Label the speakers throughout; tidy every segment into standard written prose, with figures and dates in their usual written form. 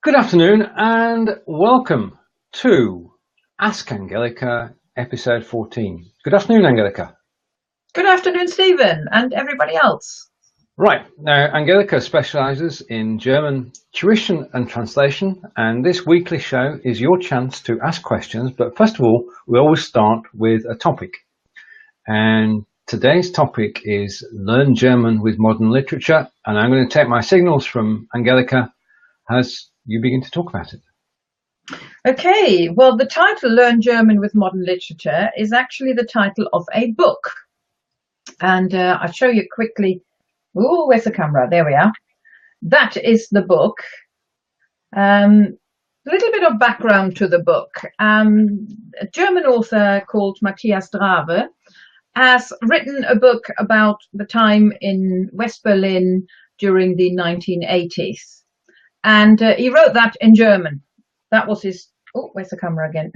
Speaker 1: Good afternoon and welcome to Ask Angelika episode 14. Good afternoon, Angelika.
Speaker 2: Good afternoon, Stephen, and everybody else.
Speaker 1: Right, now Angelika specialises in German tuition and translation, and this weekly show is your chance to ask questions. But first of all, we always start with a topic. And today's topic is Learn German with Modern Literature, and I'm going to take my signals from Angelika as you begin to talk about it.
Speaker 2: Okay, well, the title Learn German with Modern Literature is actually the title of a book. And I'll show you quickly. Oh, where's the camera? There we are. That is the book. A little bit of background to the book. A German author called Matthias Drave has written a book about the time in West Berlin during the 1980s. And he wrote that in German. That was his, oh, where's the camera again?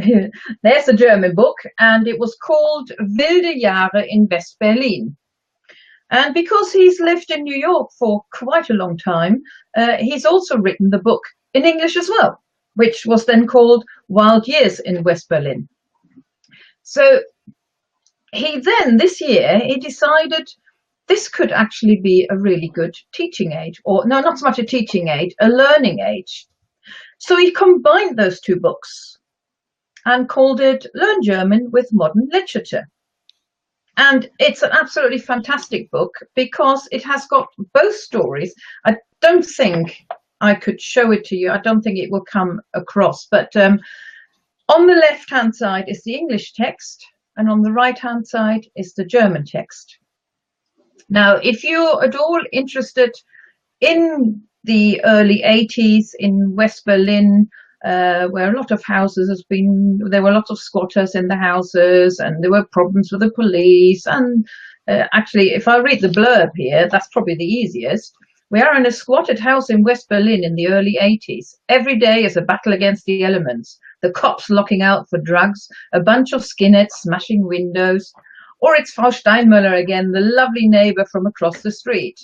Speaker 2: There's the German book, and it was called Wilde Jahre in West Berlin. And because he's lived in New York for quite a long time, he's also written the book in English as well, which was then called Wild Years in West Berlin. So he then, this year, he decided this could actually be a really good teaching aid, or no, not so much a teaching aid, a learning aid. So he combined those two books and called it Learn German with Modern Literature. And it's an absolutely fantastic book because it has got both stories. I don't think I could show it to you. I don't think it will come across. But on the left-hand side is the English text, and on the right-hand side is the German text. Now, if you're at all interested in the early 80s in West Berlin, where a lot of houses there were lots of squatters in the houses, and there were problems with the police. And actually, if I read the blurb here, that's probably the easiest. We are in a squatted house in West Berlin in the early 80s. Every day is a battle against the elements. The cops locking out for drugs, a bunch of skinheads smashing windows. Or it's Frau Steinmüller again, the lovely neighbour from across the street.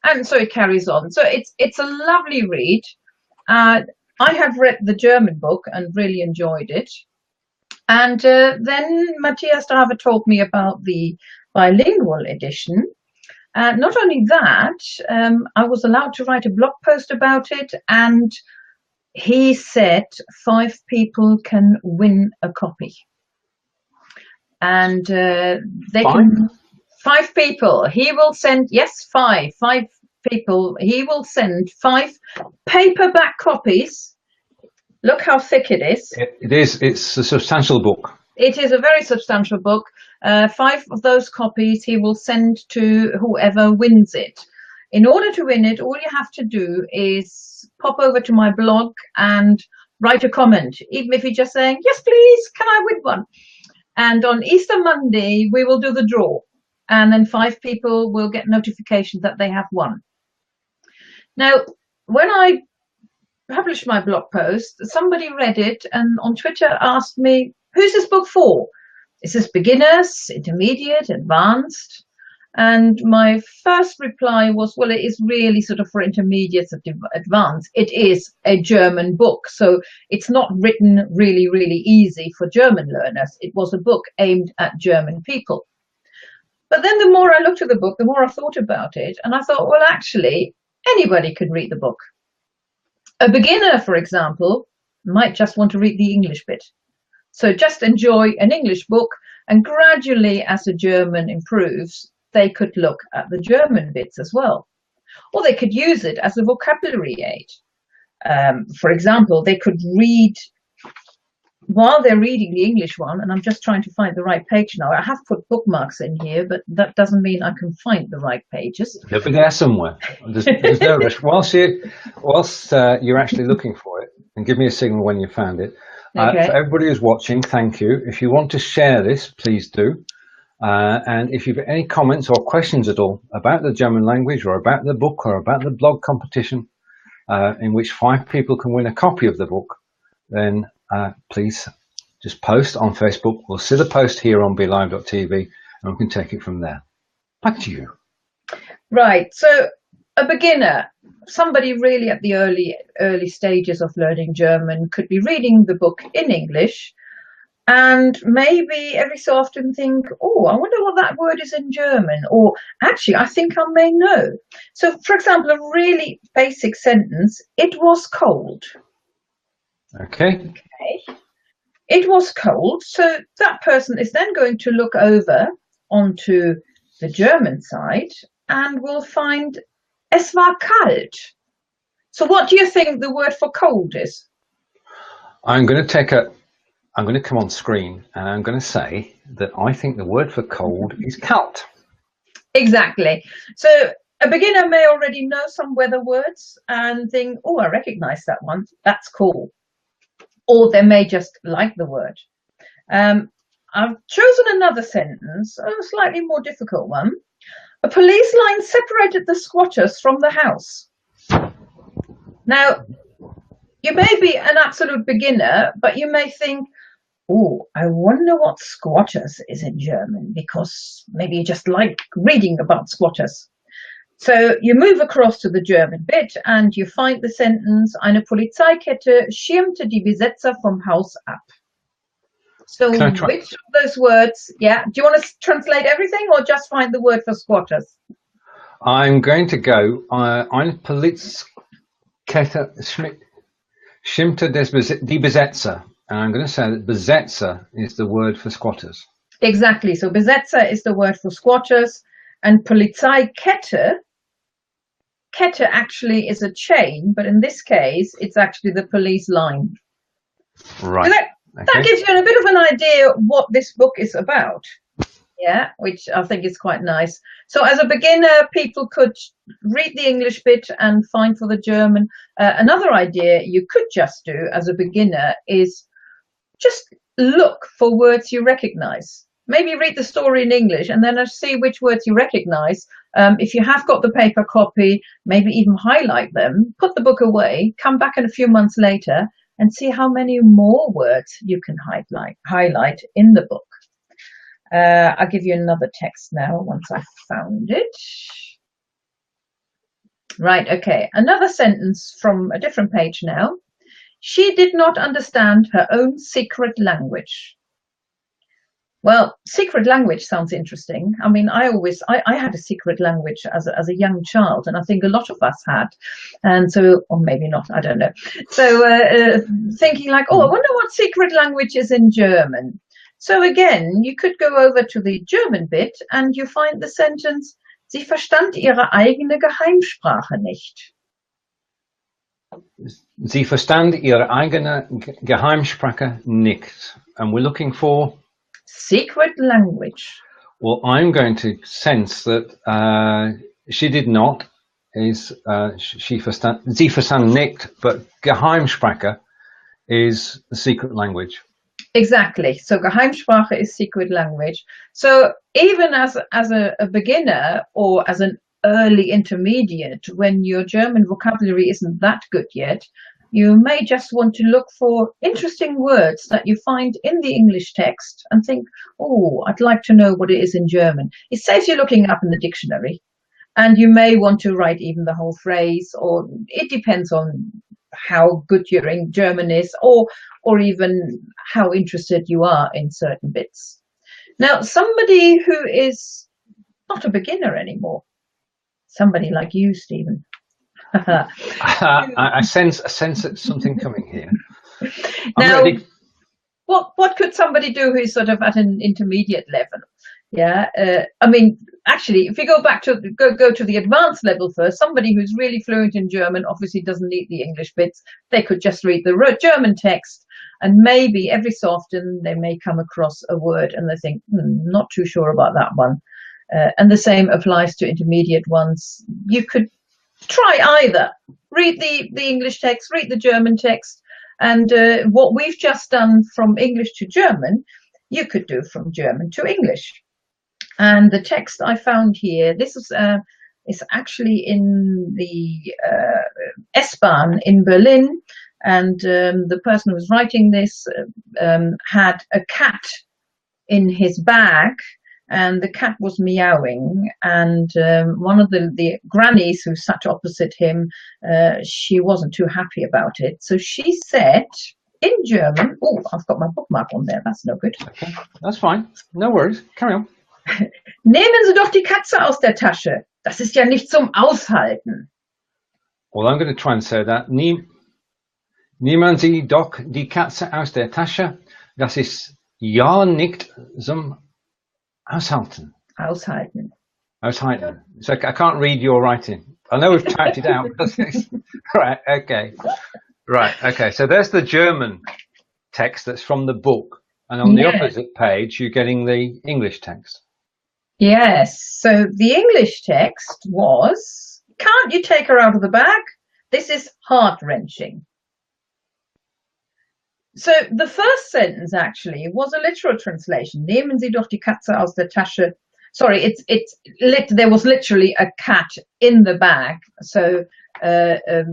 Speaker 2: And so it carries on. So it's a lovely read. I have read the German book and really enjoyed it. And then Matthias Drave told me about the bilingual edition. Not only that, I was allowed to write a blog post about it, and he said 5 people can win a copy. And they can, 5 people. He will send, yes, 5 people. He will send 5 paperback copies. Look how thick it is.
Speaker 1: It is. It's a substantial book.
Speaker 2: It is a very substantial book. 5 of those copies he will send to whoever wins it. In order to win it, all you have to do is pop over to my blog and write a comment, even if you're just saying, yes, please, can I win one? And on Easter Monday, we will do the draw. And then 5 people will get notification that they have won. Now, when I published my blog post, somebody read it and on Twitter asked me, who's this book for? Is this beginners, intermediate, advanced? And my first reply was, well, it is really sort of for intermediates and advanced. It is a German book, so it's not written really, really easy for German learners. It was a book aimed at German people. But then the more I looked at the book, the more I thought about it. And I thought, well, actually, anybody could read the book. A beginner, for example, might just want to read the English bit. So just enjoy an English book, and gradually, as the German improves, they could look at the German bits as well. Or they could use it as a vocabulary aid. For example, they could read, while they're reading the English one, and I'm just trying to find the right page now. I have put bookmarks in here, but that doesn't mean I can find the right pages.
Speaker 1: They'll be there somewhere. There's no rush. Whilst you're actually looking for it, and give me a signal when you found it.
Speaker 2: Okay.
Speaker 1: For everybody who's watching, thank you. If you want to share this, please do. And if you've got any comments or questions at all about the German language or about the book or about the blog competition in which 5 people can win a copy of the book, then please just post on Facebook. We'll see the post here on BeLive.tv and we can take it from there. Back to you.
Speaker 2: Right. So a beginner, somebody really at the early stages of learning German, could be reading the book in English and maybe every so often think, oh, I wonder what that word is in German, or actually I think I may know. So for example, a really basic sentence, it was cold.
Speaker 1: Okay.
Speaker 2: It was cold. So that person is then going to look over onto the German side and will find es war kalt. So what do you think the word for cold is?
Speaker 1: I'm going to come on screen and I'm going to say that I think the word for cold is kalt.
Speaker 2: Exactly. So a beginner may already know some weather words and think, oh, I recognize that one. That's cool. Or they may just like the word. I've chosen another sentence, a slightly more difficult one. A police line separated the squatters from the house. Now, you may be an absolute beginner, but you may think, oh, I wonder what squatters is in German, because maybe you just like reading about squatters. So you move across to the German bit and you find the sentence, eine Polizeikette schirmte die Besetzer vom Haus ab. So which of those words, yeah, do you want to translate everything or just find the word for squatters?
Speaker 1: I'm going to go, eine Polizeikette schirmte die Besetzer. And I'm going to say that Besetzer is the word for squatters.
Speaker 2: Exactly. So Besetzer is the word for squatters, and Polizeikette, Kette actually is a chain, but in this case, it's actually the police line.
Speaker 1: Right.
Speaker 2: So that gives you a bit of an idea what this book is about. Yeah, which I think is quite nice. So as a beginner, people could read the English bit and find for the German. Another idea you could just do as a beginner is just look for words you recognize. Maybe read the story in English and then see which words you recognize. If you have got the paper copy, maybe even highlight them, put the book away, come back in a few months later and see how many more words you can highlight in the book. I'll give you another text now once I've found it. Right, okay. Another sentence from a different page now. She did not understand her own secret language. Well, secret language sounds interesting. I mean, I had a secret language as a young child, and I think a lot of us had. And so, or maybe not, I don't know. So thinking like, oh, I wonder what secret language is in German. So again, you could go over to the German bit and you find the sentence, sie verstand ihre eigene Geheimsprache nicht.
Speaker 1: Sie verstand ihre eigene Geheimsprache nicht. And we're looking for?
Speaker 2: Secret language.
Speaker 1: Well, I'm going to sense that she did not is sie verstand nicht, but Geheimsprache is the secret language.
Speaker 2: Exactly. So Geheimsprache is secret language. So even as a beginner or as an early intermediate, when your German vocabulary isn't that good yet, you may just want to look for interesting words that you find in the English text and think, oh, I'd like to know what it is in German. It saves you looking up in the dictionary. And you may want to write even the whole phrase, or it depends on how good your German is, or even how interested you are in certain bits. Now, somebody who is not a beginner anymore, somebody like you, Stephen.
Speaker 1: I sense something coming here.
Speaker 2: Now, what could somebody do who's sort of at an intermediate level? Yeah, I mean, actually, if you go back to go to the advanced level first, somebody who's really fluent in German obviously doesn't need the English bits. They could just read the German text, and maybe every so often they may come across a word and they think, not too sure about that one. And the same applies to intermediate ones. You could try either. Read the English text, read the German text, and what we've just done from English to German, you could do from German to English. And the text I found here, this is actually in the S-Bahn in Berlin, and the person who was writing this had a cat in his bag, and the cat was meowing, and one of the grannies who sat opposite him, she wasn't too happy about it. So she said in German, oh, I've got my bookmark on there, that's no good.
Speaker 1: Okay, that's fine. No worries. Carry on.
Speaker 2: Nehmen Sie doch die Katze aus der Tasche. Das ist ja nicht zum Aushalten.
Speaker 1: Well, I'm going to try and say that. Nehmen Sie doch die Katze aus der Tasche. Das ist ja nicht zum Aushalten.
Speaker 2: Aushalten.
Speaker 1: Aushalten. So I can't read your writing. I know we've typed it out. Right, okay. Right, okay. So there's the German text that's from the book. And on the opposite page, you're getting the English text.
Speaker 2: Yes. So the English text was, can't you take her out of the bag? This is heart-wrenching. So the first sentence actually was a literal translation. Nehmen Sie doch die Katze aus der Tasche. Sorry, there was literally a cat in the bag. So the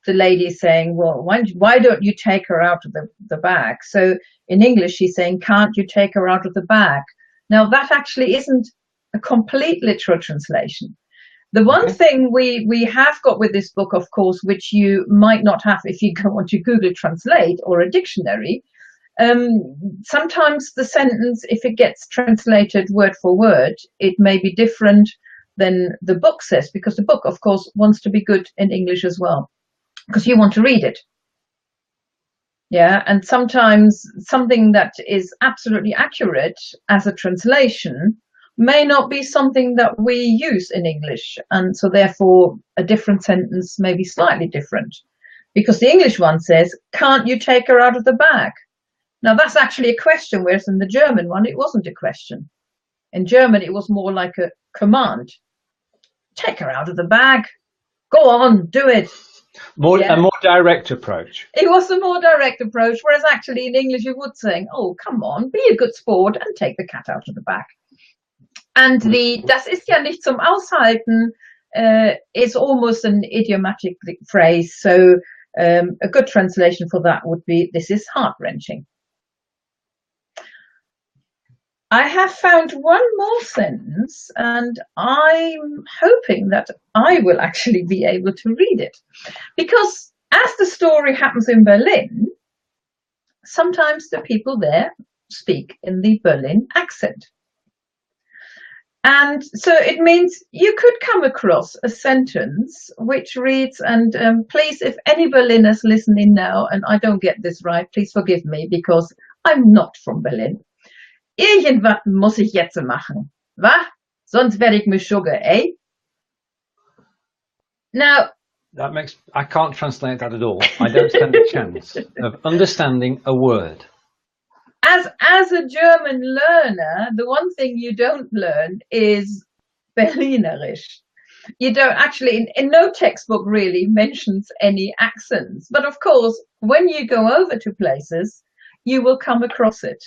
Speaker 2: lady is saying, well, why don't you take her out of the bag? So in English, she's saying, can't you take her out of the bag? Now that actually isn't a complete literal translation. The one thing we have got with this book, of course, which you might not have if you go onto Google Translate or a dictionary, sometimes the sentence, if it gets translated word for word, it may be different than the book says, because the book, of course, wants to be good in English as well, because you want to read it. Yeah, and sometimes something that is absolutely accurate as a translation may not be something that we use in English, and so therefore a different sentence may be slightly different, because the English one says, can't you take her out of the bag? Now that's actually a question, whereas in the German one it wasn't a question. In German it was more like a command. Take her out of the bag. Go on, do it.
Speaker 1: A more direct approach.
Speaker 2: It was a more direct approach, whereas actually in English you would say, oh, come on, be a good sport and take the cat out of the bag. And das ist ja nicht zum Aushalten is almost an idiomatic phrase. So a good translation for that would be, this is heart-wrenching. I have found one more sentence, and I'm hoping that I will actually be able to read it. Because as the story happens in Berlin, sometimes the people there speak in the Berlin accent. And so it means you could come across a sentence which reads, and please, if any Berliners listening now, and I don't get this right, please forgive me, because I'm not from Berlin. Irgendwas muss ich jetzt machen, wa? Sonst werde ich mich schugge, eh? Now,
Speaker 1: I can't translate that at all. I don't stand a chance of understanding a word.
Speaker 2: As a German learner, the one thing you don't learn is Berlinerisch. You don't actually, in no textbook really mentions any accents. But of course, when you go over to places, you will come across it.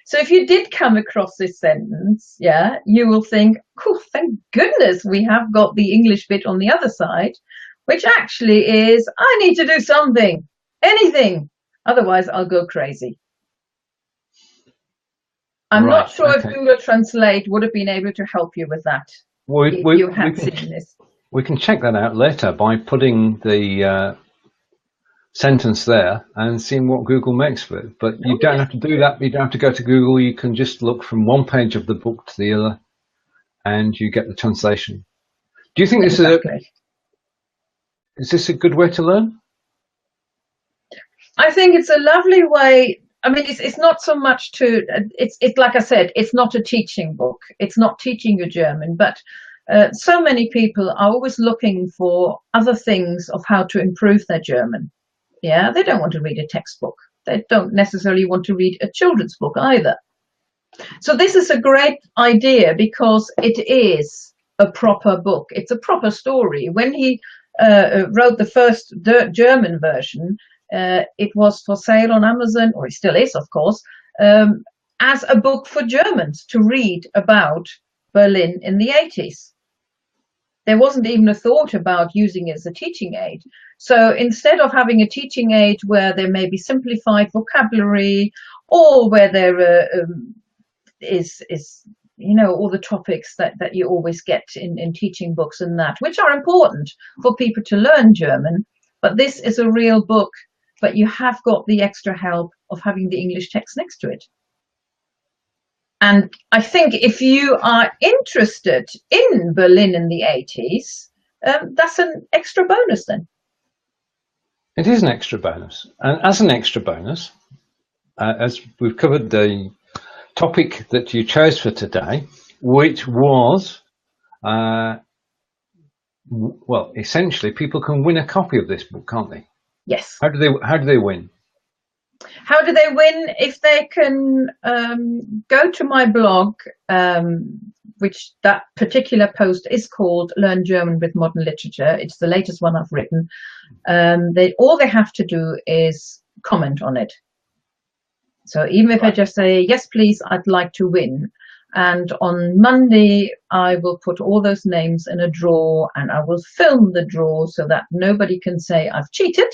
Speaker 2: So if you did come across this sentence, yeah, you will think, oh, thank goodness we have got the English bit on the other side, which actually is, I need to do something, anything, otherwise I'll go crazy. I'm not sure if Google Translate would have been able to help you with that. You have seen this.
Speaker 1: We can check that out later by putting the sentence there and seeing what Google makes of it. But you don't have to do that. You don't have to go to Google. You can just look from one page of the book to the other and you get the translation. Do you think this is this a good way to learn?
Speaker 2: I think it's a lovely way. I mean, it's not so much to, it's like I said, it's not a teaching book. It's not teaching you German, but so many people are always looking for other things of how to improve their German. Yeah, they don't want to read a textbook. They don't necessarily want to read a children's book either. So this is a great idea because it is a proper book. It's a proper story. When he wrote the first German version, it was for sale on Amazon, or it still is, of course, as a book for Germans to read about Berlin in the 80s. There wasn't even a thought about using it as a teaching aid. So instead of having a teaching aid where there may be simplified vocabulary or where there is all the topics that you always get in teaching books and that, which are important for people to learn German. But this is a real book, but you have got the extra help of having the English text next to it. And I think if you are interested in Berlin in the 80s, that's an extra bonus then.
Speaker 1: It is an extra bonus. And as an extra bonus, as we've covered the topic that you chose for today, which was, well, essentially people can win a copy of this book, can't they?
Speaker 2: Yes.
Speaker 1: How do they win?
Speaker 2: How do they win? If they can go to my blog, which that particular post is called Learn German with Modern Literature. It's the latest one I've written. All they have to do is comment on it. So even if I just say, yes, please, I'd like to win. And on Monday, I will put all those names in a drawer, and I will film the draw so that nobody can say I've cheated.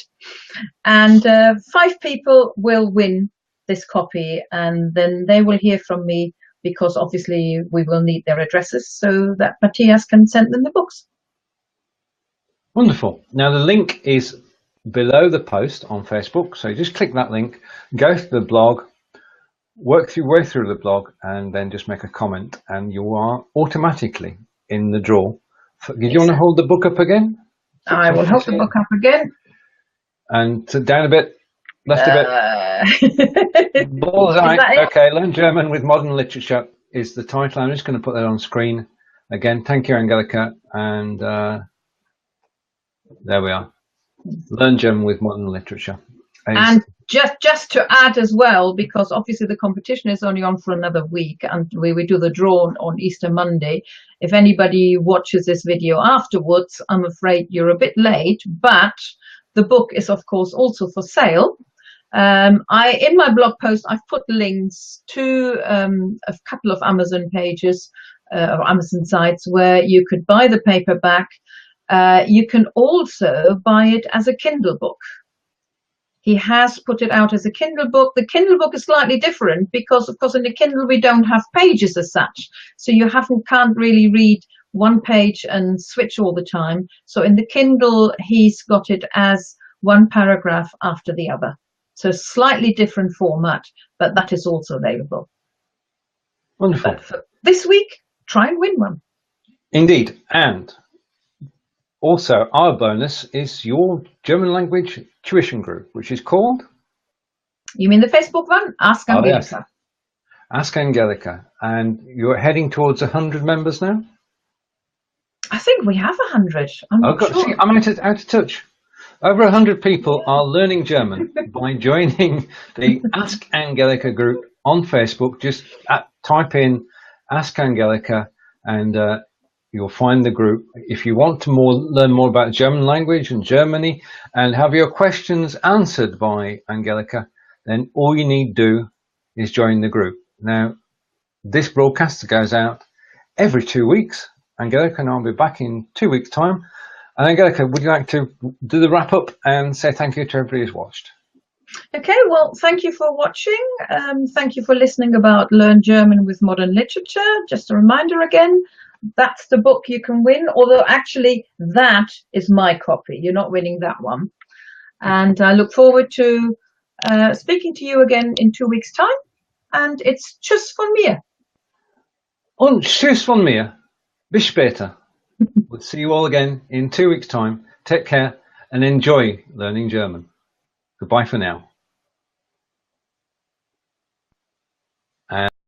Speaker 2: And 5 people will win this copy, and then they will hear from me, because obviously we will need their addresses so that Matthias can send them the books.
Speaker 1: Wonderful. Now the link is below the post on Facebook, so you just click that link, go to the blog, work your way through the blog, and then just make a comment, and you are automatically in the draw. Do you want to hold the book up again?
Speaker 2: I will hold the book up again.
Speaker 1: And down a bit, left a bit. Bullseye. Okay, Learn German with Modern Literature is the title. I'm just going to put that on screen again. Thank you, Angelika. And there we are. Learn German with Modern Literature.
Speaker 2: And just to add as well, because obviously the competition is only on for another week, and we do the draw on Easter Monday. If anybody watches this video afterwards, I'm afraid you're a bit late, but the book is of course also for sale. In my blog post, I've put links to a couple of Amazon pages or Amazon sites where you could buy the paperback. You can also buy it as a Kindle book. He has put it out as a Kindle book. The Kindle book is slightly different because, of course, in the Kindle we don't have pages as such. So you can't really read one page and switch all the time. So in the Kindle, he's got it as one paragraph after the other. So slightly different format, but that is also available.
Speaker 1: Wonderful.
Speaker 2: But for this week, try and win one.
Speaker 1: Indeed. And also, our bonus is your German language tuition group, which is called?
Speaker 2: You mean the Facebook one? Ask Angelika.
Speaker 1: Yes. Ask Angelika. And you're heading towards 100 members now?
Speaker 2: I think we have 100. I'm not sure.
Speaker 1: See, I'm out of touch. Over 100 people are learning German by joining the Ask Angelika group on Facebook. Just type in Ask Angelika and you'll find the group. If you want to learn more about German language and Germany and have your questions answered by Angelika, then all you need to do is join the group. Now, this broadcast goes out every 2 weeks. Angelika and I'll be back in 2 weeks' time. And Angelika, would you like to do the wrap up and say thank you to everybody who's watched?
Speaker 2: Okay, well, thank you for watching. Thank you for listening about Learn German with Modern Literature. Just a reminder again, that's the book you can win, although actually that is my copy. You're not winning that one. And I look forward to speaking to you again in 2 weeks' time. And it's Tschüss von mir.
Speaker 1: Und Tschüss von mir. Bis später. We'll see you all again in 2 weeks' time. Take care and enjoy learning German. Goodbye for now.